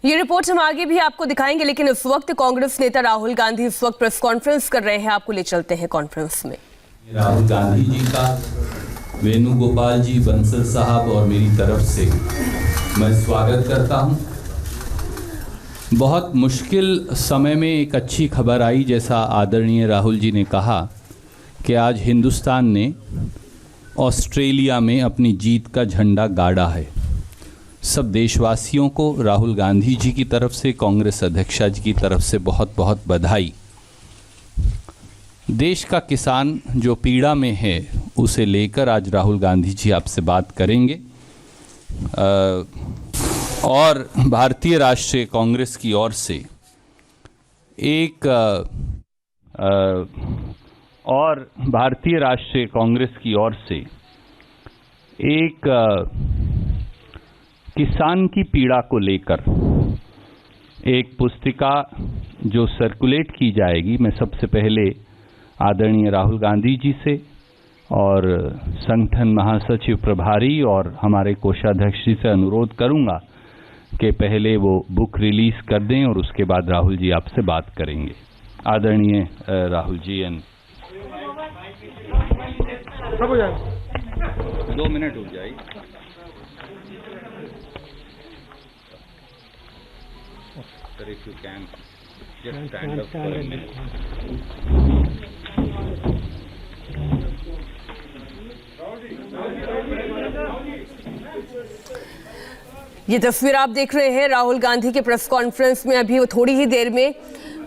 ये रिपोर्ट हम आगे भी आपको दिखाएंगे, लेकिन इस वक्त कांग्रेस नेता राहुल गांधी इस वक्त प्रेस कॉन्फ्रेंस कर रहे हैं। आपको ले चलते हैं कॉन्फ्रेंस में। राहुल गांधी जी का वेणुगोपाल जी, बंसल साहब और मेरी तरफ से मैं स्वागत करता हूं। बहुत मुश्किल समय में एक अच्छी खबर आई, जैसा आदरणीय राहुल जी ने कहा कि आज हिंदुस्तान ने ऑस्ट्रेलिया में अपनी जीत का झंडा गाड़ा है। सब देशवासियों को राहुल गांधी जी की तरफ से, कांग्रेस अध्यक्षा जी की तरफ से बहुत बहुत बधाई। देश का किसान जो पीड़ा में है उसे लेकर आज राहुल गांधी जी आपसे बात करेंगे और भारतीय राष्ट्रीय कांग्रेस की ओर से एक किसान की पीड़ा को लेकर एक पुस्तिका जो सर्कुलेट की जाएगी। मैं सबसे पहले आदरणीय राहुल गांधी जी से और संगठन महासचिव प्रभारी और हमारे कोषाध्यक्ष जी से अनुरोध करूंगा कि पहले वो बुक रिलीज कर दें और उसके बाद राहुल जी आपसे बात करेंगे। आदरणीय राहुल जी, 2 मिनट हो जाए। Sir, if you can just stand up for a minute. ये तस्वीर आप देख रहे हैं राहुल गांधी के प्रेस कॉन्फ्रेंस में। अभी वो थोड़ी ही देर में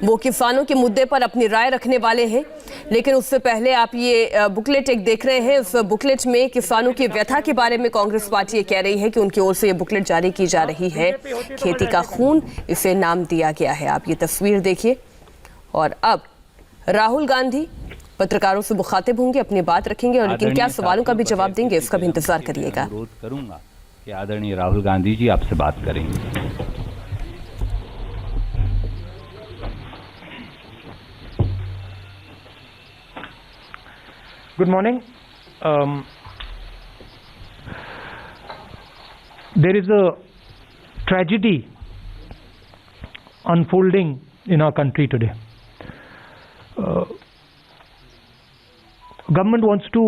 वो किसानों के मुद्दे पर अपनी राय रखने वाले हैं, लेकिन उससे पहले आप ये बुकलेट एक देख रहे हैं। उस बुकलेट में किसानों की व्यथा के बारे में कांग्रेस पार्टी ये कह रही है कि उनकी ओर से ये बुकलेट जारी की जा रही है। खेती का खून इसे नाम दिया गया है। आप ये तस्वीर देखिए। और अब राहुल गांधी पत्रकारों से मुखातिब होंगे, अपनी बात रखेंगे और लेकिन क्या सवालों का भी जवाब देंगे, इसका भी इंतजार करिएगा। अनुरोध करूंगा कि आदरणीय राहुल गांधी जी आपसे बात करेंगे। Good morning. There is a tragedy unfolding in our country today. Government wants to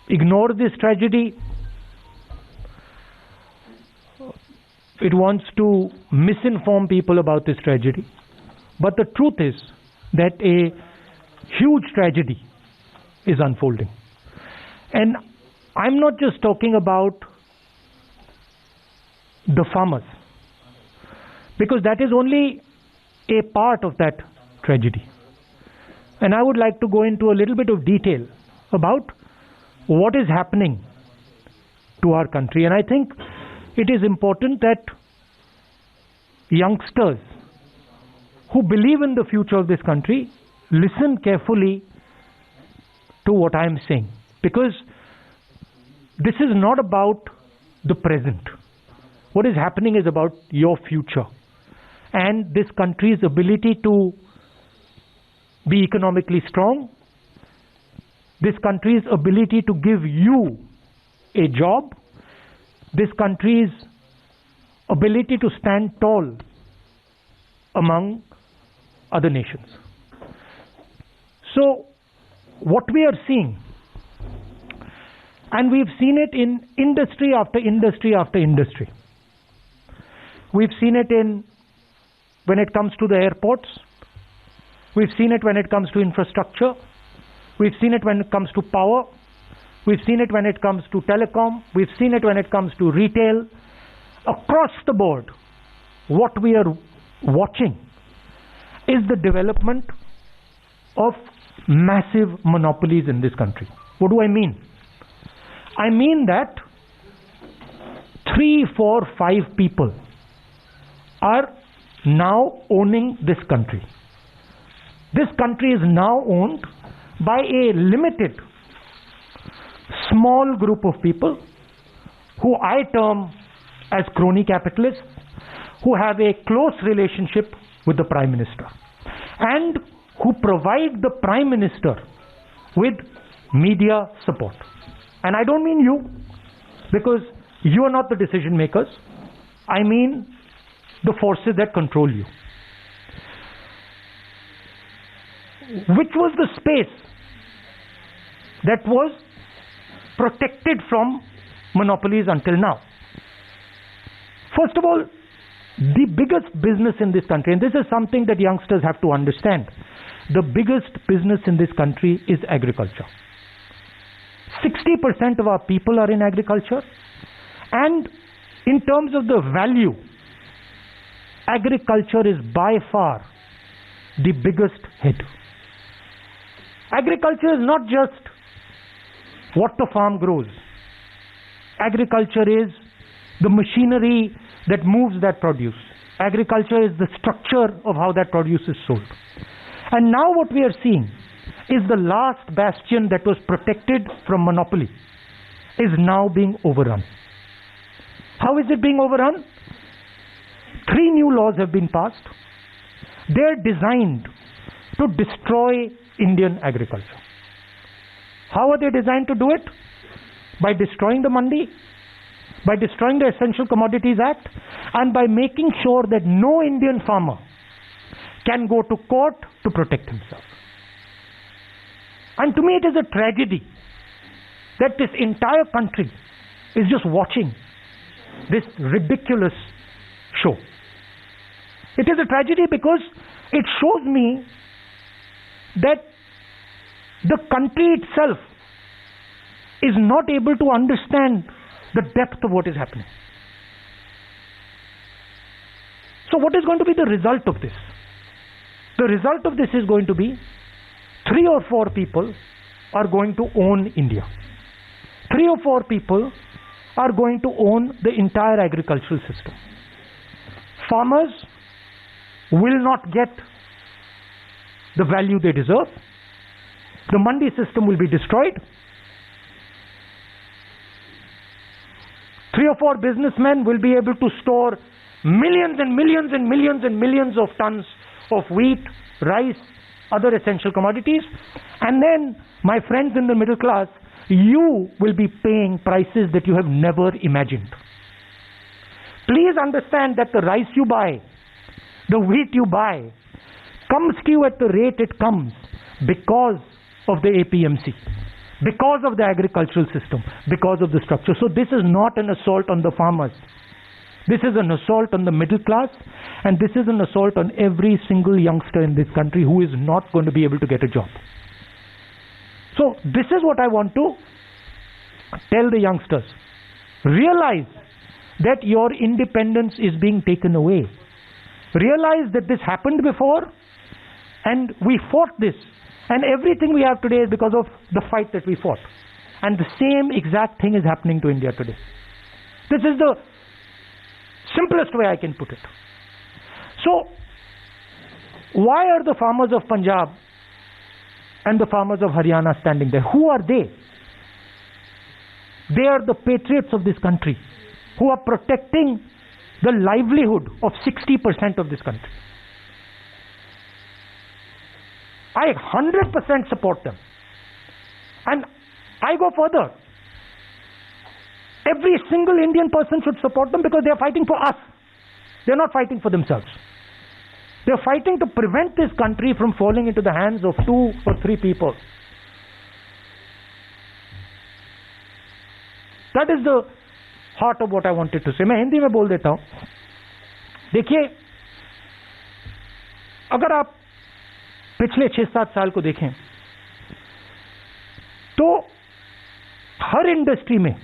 ignore this tragedy. It wants to misinform people about this tragedy. But the truth is that a huge tragedy is unfolding. And I'm not just talking about the farmers, because that is only a part of that tragedy. And I would like to go into a little bit of detail about what is happening to our country. And I think it is important that youngsters who believe in the future of this country listen carefully to what I am saying, because this is not about the present. What is happening is about your future and this country's ability to be economically strong, this country's ability to give you a job, this country's ability to stand tall among other nations. So what we are seeing, and we've seen it in industry after industry after industry. We've seen it when it comes to the airports. We've seen it when it comes to infrastructure. We've seen it when it comes to power. We've seen it when it comes to telecom. We've seen it when it comes to retail. Across the board, what we are watching is the development of massive monopolies in this country. What do I mean? I mean that 3, 4, 5 people are now owning this country. This country is now owned by a limited, small group of people who I term as crony capitalists, who have a close relationship with the Prime Minister and who provide the Prime Minister with media support. And I don't mean you, because you are not the decision makers. I mean the forces that control you. Which was the space that was protected from monopolies until now? First of all, the biggest business in this country, and this is something that youngsters have to understand, the biggest business in this country is agriculture. 60% of our people are in agriculture, and in terms of the value, agriculture is by far the biggest hit. Agriculture is not just what the farm grows. Agriculture is the machinery that moves that produce. Agriculture is the structure of how that produce is sold. And now what we are seeing is the last bastion that was protected from monopoly is now being overrun. How is it being overrun? 3 new laws have been passed. They're designed to destroy Indian agriculture. How are they designed to do it? By destroying the Mandi, by destroying the Essential Commodities Act, and by making sure that no Indian farmer can go to court to protect himself. And to me it is a tragedy that this entire country is just watching this ridiculous show. It is a tragedy because it shows me that the country itself is not able to understand the depth of what is happening. So what is going to be the result of this? The result of this is going to be 3 or 4 people are going to own India. 3 or 4 people are going to own the entire agricultural system. Farmers will not get the value they deserve. The Mandi system will be destroyed. 3 or 4 businessmen will be able to store millions and millions and millions and millions of tons of wheat, rice, other essential commodities. And then, my friends in the middle class, you will be paying prices that you have never imagined. Please understand that the rice you buy, the wheat you buy, comes to you at the rate it comes because of the APMC, because of the agricultural system, because of the structure. So this is not an assault on the farmers. This is an assault on the middle class, and this is an assault on every single youngster in this country who is not going to be able to get a job. So this is what I want to tell the youngsters. Realize that your independence is being taken away. Realize that this happened before, and we fought this. And everything we have today is because of the fight that we fought. And the same exact thing is happening to India today. This is the simplest way I can put it. So, why are the farmers of Punjab and the farmers of Haryana standing there? Who are they? They are the patriots of this country who are protecting the livelihood of 60% of this country. I 100% support them. And I go further. Every single Indian person should support them because they are fighting for us. They are not fighting for themselves. They are fighting to prevent this country from falling into the hands of 2 or 3 people. That is the heart of what I wanted to say. मैं हिंदी में बोल देता हूँ. देखिए, अगर आप पिछले 6-7 साल को देखें तो हर इंडस्ट्री में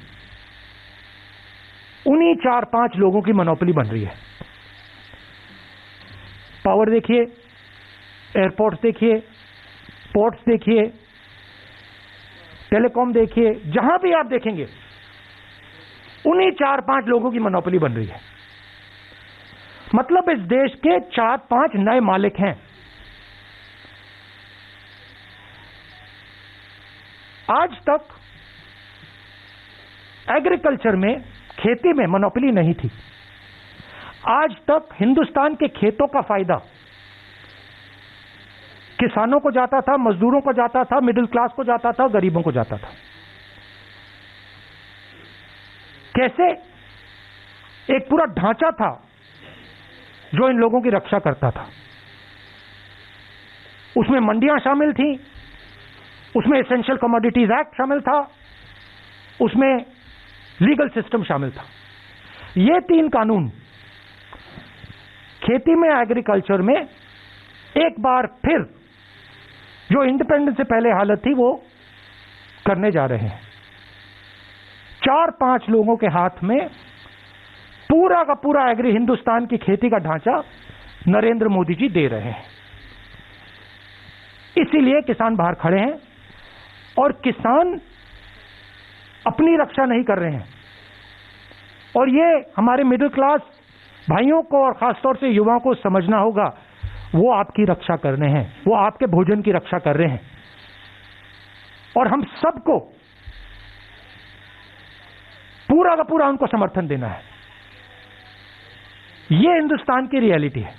उन्हीं 4-5 लोगों की मोनोपोली बन रही है. पावर देखिए, एयरपोर्ट्स देखिए, पोर्ट्स देखिए, टेलीकॉम देखिए, जहां भी आप देखेंगे उन्हीं 4-5 लोगों की मोनोपोली बन रही है. मतलब इस देश के 4-5 नए मालिक हैं. आज तक एग्रीकल्चर में, खेती में मोनोपोली नहीं थी. आज तक हिंदुस्तान के खेतों का फायदा किसानों को जाता था, मजदूरों को जाता था, मिडिल क्लास को जाता था, गरीबों को जाता था. कैसे? एक पूरा ढांचा था जो इन लोगों की रक्षा करता था। उसमें मंडियां शामिल थी, उसमें एसेंशियल कमोडिटीज एक्ट शामिल था, उसमें लीगल सिस्टम शामिल था। ये 3 कानून खेती में, एग्रीकल्चर में एक बार फिर जो इंडिपेंडेंस से पहले हालत थी वो करने जा रहे हैं। 4-5 लोगों के हाथ में पूरा का पूरा एग्री हिंदुस्तान की खेती का ढांचा नरेंद्र मोदी जी दे रहे हैं। इसीलिए किसान बाहर खड़े हैं और किसान अपनी रक्षा नहीं कर रहे हैं। और ये हमारे मिडिल क्लास भाइयों को और खासतौर से युवाओं को समझना होगा, वो आपकी रक्षा कर रहे हैं, वो आपके भोजन की रक्षा कर रहे हैं। और हम सबको पूरा का पूरा उनको समर्थन देना है। ये हिंदुस्तान की रियलिटी है।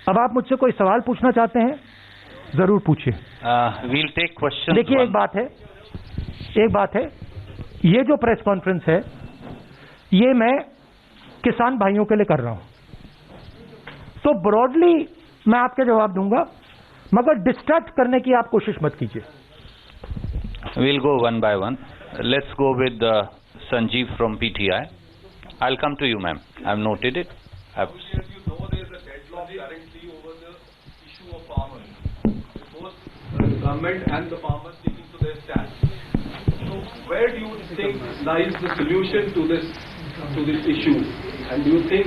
अब आप मुझसे कोई सवाल पूछना चाहते हैं, जरूर पूछिए। We'll take question. देखिए, एक बात है, ये जो प्रेस कॉन्फ्रेंस है ये मैं किसान भाइयों के लिए कर रहा हूं। तो ब्रॉडली मैं आपके जवाब दूंगा, मगर डिस्ट्रैक्ट करने की आप कोशिश मत कीजिए। We'll go one by one. Let's go with Sanjeev from PTI. I'll come to you, ma'am. I've noted it. You know there is a deadlock currently over the issue of farmers. Both the government and the farmers sticking to their stand. So where do you think lies the solution to this issue? And do you think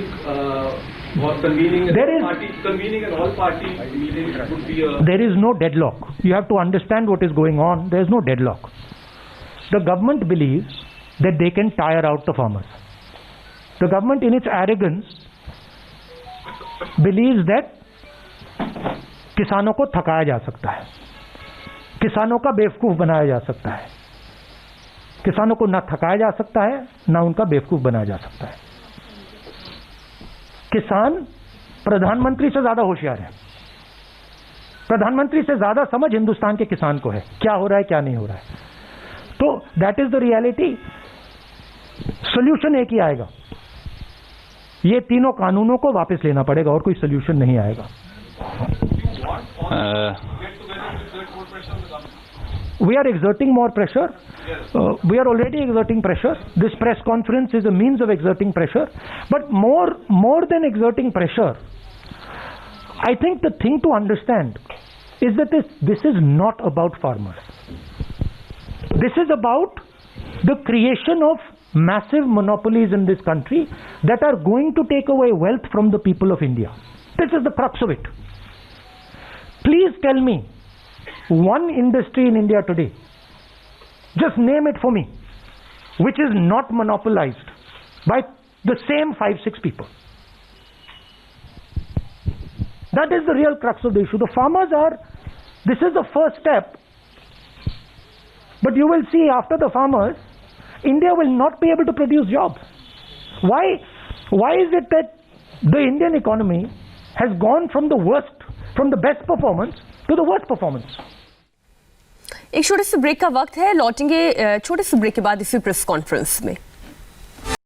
for convening an all-party meeting would be a... There is no deadlock. You have to understand what is going on. There is no deadlock. The government believes that they can tire out the farmers. The government, in its arrogance, believes that किसानों को थकाया जा सकता है, किसानों का बेवकूफ बनाया जा सकता है। किसानों को ना थकाया जा सकता है, ना उनका बेवकूफ बनाया जा सकता है। किसान प्रधानमंत्री से ज्यादा होशियार है। प्रधानमंत्री से ज्यादा समझ हिंदुस्तान के किसान को है, क्या हो रहा है क्या नहीं हो रहा है। तो that is the reality. Solution एक ही आएगा, ये तीनों कानूनों को वापस लेना पड़ेगा, और कोई सोल्यूशन नहीं आएगा। We are exerting more pressure. We are already exerting pressure. This press conference is a means of exerting pressure. But more than exerting pressure, I think the thing to understand is that this is not about farmers. This is about the creation of massive monopolies in this country that are going to take away wealth from the people of India. This is the crux of it. Please tell me one industry in India today, just name it for me, which is not monopolized by the same 5-6 people. That is the real crux of the issue. The farmers this is the first step, but you will see after the farmers, India will not be able to produce jobs. Why is it that the Indian economy has gone from the best performance to the worst performance? एक छोटे से break का वक्त है, लौटेंगे छोटे से break के बाद इसी प्रेस कॉन्फ्रेंस में।